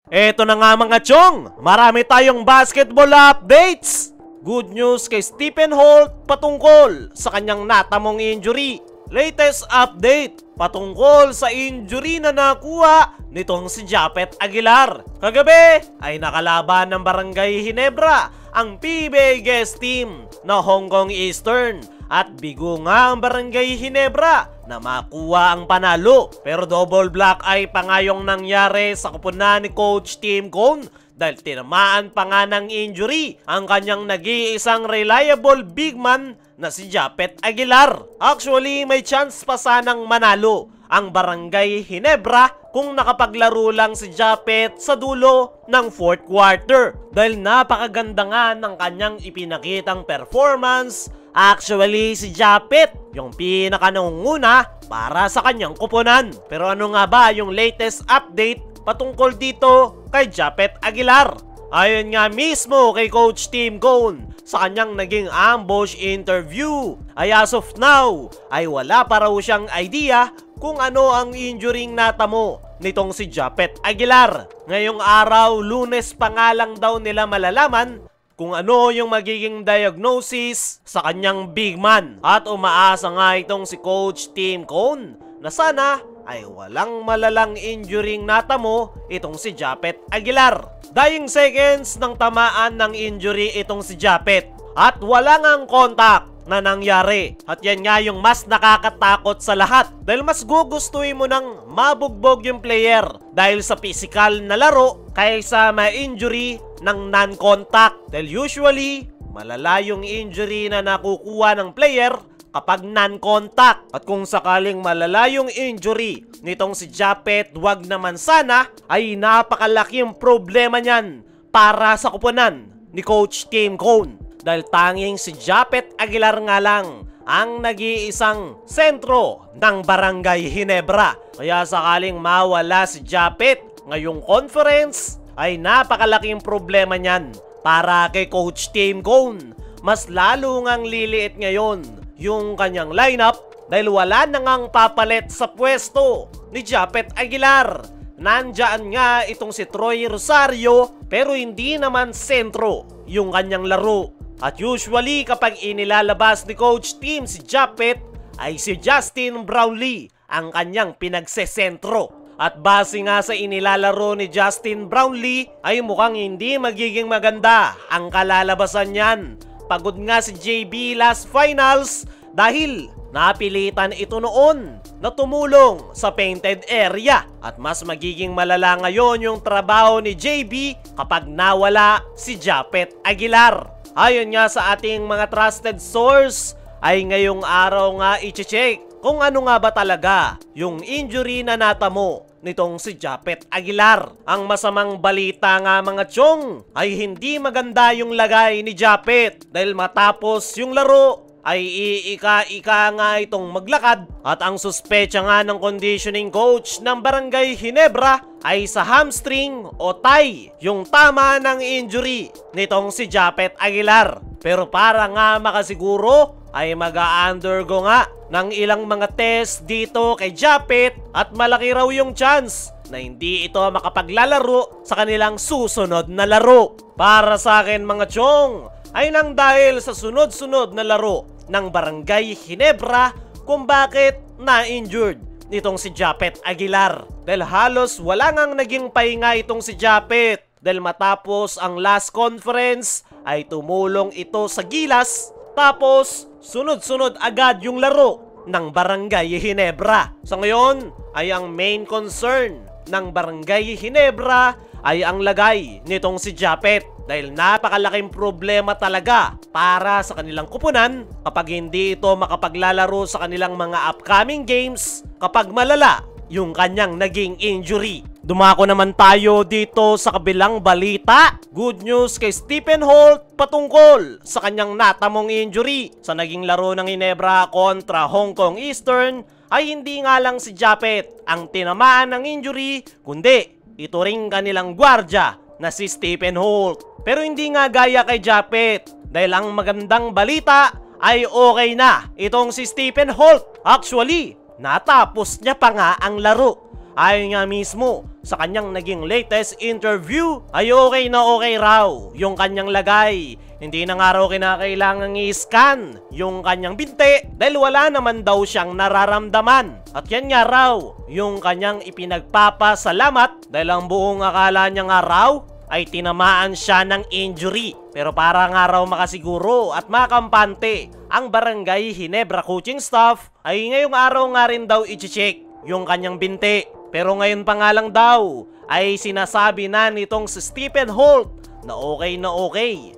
Eto na nga mga chong, marami tayong basketball updates! Good news kay Stephen Holt patungkol sa kanyang natamong injury. Latest update patungkol sa injury na nakuha nitong si Japeth Aguilar. Kagabi ay nakalaban ng Barangay Ginebra ang PBA guest team na Hong Kong Eastern. At bigo nga ang Barangay Ginebra na makuha ang panalo. Pero double black eye pa nga yung nangyari sa kupunan ni Coach Tim Cone dahil tinamaan pa nga ng injury ang kanyang nag-iisang reliable big man na si Japeth Aguilar. Actually, may chance pa sanang manalo ang Barangay Ginebra kung nakapaglaro lang si Japeth sa dulo ng 4th quarter. Dahil napakaganda nga ng kanyang ipinakitang performance. Actually, si Japeth yung pinakanunguna para sa kanyang kupunan. Pero ano nga ba yung latest update patungkol dito kay Japeth Aguilar? Ayon nga mismo kay Coach Tim Cone sa kanyang naging ambush interview ay as of now ay wala pa raw siyang idea kung ano ang injuring natamo nitong si Japeth Aguilar. Ngayong araw, Lunes pa nga lang daw nila malalaman kung ano yung magiging diagnosis sa kanyang big man. At umaasa nga itong si Coach Tim Cone na sana ay walang malalang injuring natamo itong si Japeth Aguilar. Dying seconds ng tamaan ng injury itong si Japeth at wala ngang contact na nangyari. At yan nga yung mas nakakatakot sa lahat dahil mas gugustuhin mo nang mabugbog yung player dahil sa physical na laro kaysa ma-injury ng non-contact. Dahil usually, malala yung injury na nakukuha ng player kapag non-contact. At kung sakaling malala yung injury nitong si Japeth, wag naman sana, ay napakalaking problema niyan para sa kupunan ni Coach Tim Cone. Dahil tanging si Japeth Aguilar nga lang ang nag-iisang sentro ng Barangay Ginebra. Kaya sakaling mawala si Japeth ngayong conference, ay napakalaking problema niyan para kay Coach Tim Cone. Mas lalo ngang liliit ngayon yung kanyang lineup dahil wala na ngang papalit sa pwesto ni Japeth Aguilar. Nandyan nga itong si Troy Rosario pero hindi naman sentro yung kanyang laro. At usually kapag inilalabas ni Coach Tim si Japeth ay si Justin Brownlee ang kanyang pinagsesentro. At base nga sa inilalaro ni Justin Brownlee ay mukhang hindi magiging maganda ang kalalabasan niyan. Pagod nga si JB last finals dahil napilitan ito noon na tumulong sa painted area. At mas magiging malala ngayon yung trabaho ni JB kapag nawala si Japeth Aguilar. Ayon nga sa ating mga trusted source ay ngayong araw nga i-check kung ano nga ba talaga yung injury na natamo nitong si Japeth Aguilar. Ang masamang balita nga mga chong ay hindi maganda yung lagay ni Japeth dahil matapos yung laro ay iika-ika nga itong maglakad at ang suspecha nga ng conditioning coach ng Barangay Ginebra ay sa hamstring o thigh yung tama ng injury nitong si Japeth Aguilar. Pero para nga makasiguro ay mag-a-undergo nga ng ilang mga test dito kay Japeth at malaki raw yung chance na hindi ito makapaglalaro sa kanilang susunod na laro. Para sa akin mga chong ay nang dahil sa sunod-sunod na laro ng Barangay Ginebra kung bakit na-injured nitong si Japeth Aguilar. Dahil halos wala ngang naging pahinga itong si Japeth dahil matapos ang last conference ay tumulong ito sa Gilas tapos sunod-sunod agad yung laro ng Barangay Ginebra. Sa ngayon ay ang main concern ng Barangay Ginebra ay ang lagay nitong si Japeth dahil napakalaking problema talaga para sa kanilang kupunan kapag hindi ito makapaglalaro sa kanilang mga upcoming games kapag malala yung kanyang naging injury. Dumako naman tayo dito sa kabilang balita. Good news kay Stephen Holt patungkol sa kanyang natamong injury sa naging laro ng Ginebra kontra Hong Kong Eastern ay hindi nga lang si Japeth ang tinamaan ng injury kundi ito ring kanilang gwardya na si Stephen Holt. Pero hindi nga gaya kay Japeth dahil ang magandang balita ay okay na itong si Stephen Holt. Actually, natapos niya pa nga ang laro. ayon nga mismo sa kanyang naging latest interview ay okay na okay raw yung kanyang lagay. Hindi na nga raw kinakailangang i-scan yung kanyang binti dahil wala naman daw siyang nararamdaman. At yan nga raw yung kanyang ipinagpapasalamat dahil ang buong akala niya nga raw ay tinamaan siya ng injury. Pero para nga raw makasiguro at makampante ang Barangay Ginebra coaching staff ay ngayong araw nga rin daw i-check yung kanyang binti. Pero ngayon pa nga lang daw ay sinasabi na nitong si Stephen Holt na okay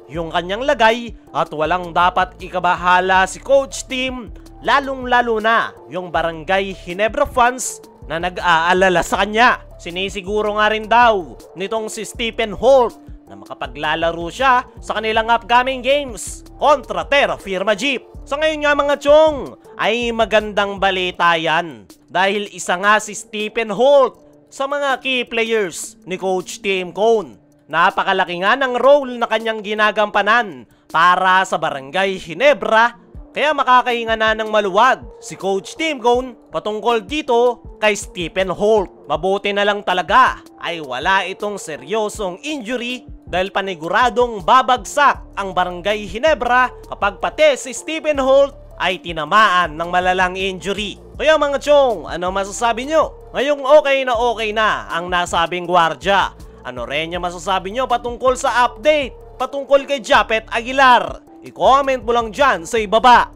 yung kanyang lagay at walang dapat ikabahala si Coach Tim, lalong-lalo na yung Barangay Ginebra fans na nag-aalala sa kanya. Sinisiguro nga rin daw nitong si Stephen Holt na makapaglalaro siya sa kanilang upcoming games kontra Terra Firma Jeep. Sa ngayon nga mga chong ay magandang balita yan dahil isa nga si Stephen Holt sa mga key players ni Coach Tim Cone. Napakalaki nga ng role na kanyang ginagampanan para sa Barangay Ginebra, kaya makakahinga na ng maluwag si Coach Tim Cone patungkol dito kay Stephen Holt. Mabuti na lang talaga ay wala itong seryosong injury dahil paniguradong babagsak ang Barangay Ginebra kapag pati si Stephen Holt ay tinamaan ng malalang injury. Kaya mga chong, ano masasabi nyo? Ngayong okay na ang nasabing gwardya. Ano rin yung masasabi nyo patungkol sa update patungkol kay Japet Aguilar? I-comment mo lang dyan sa ibaba.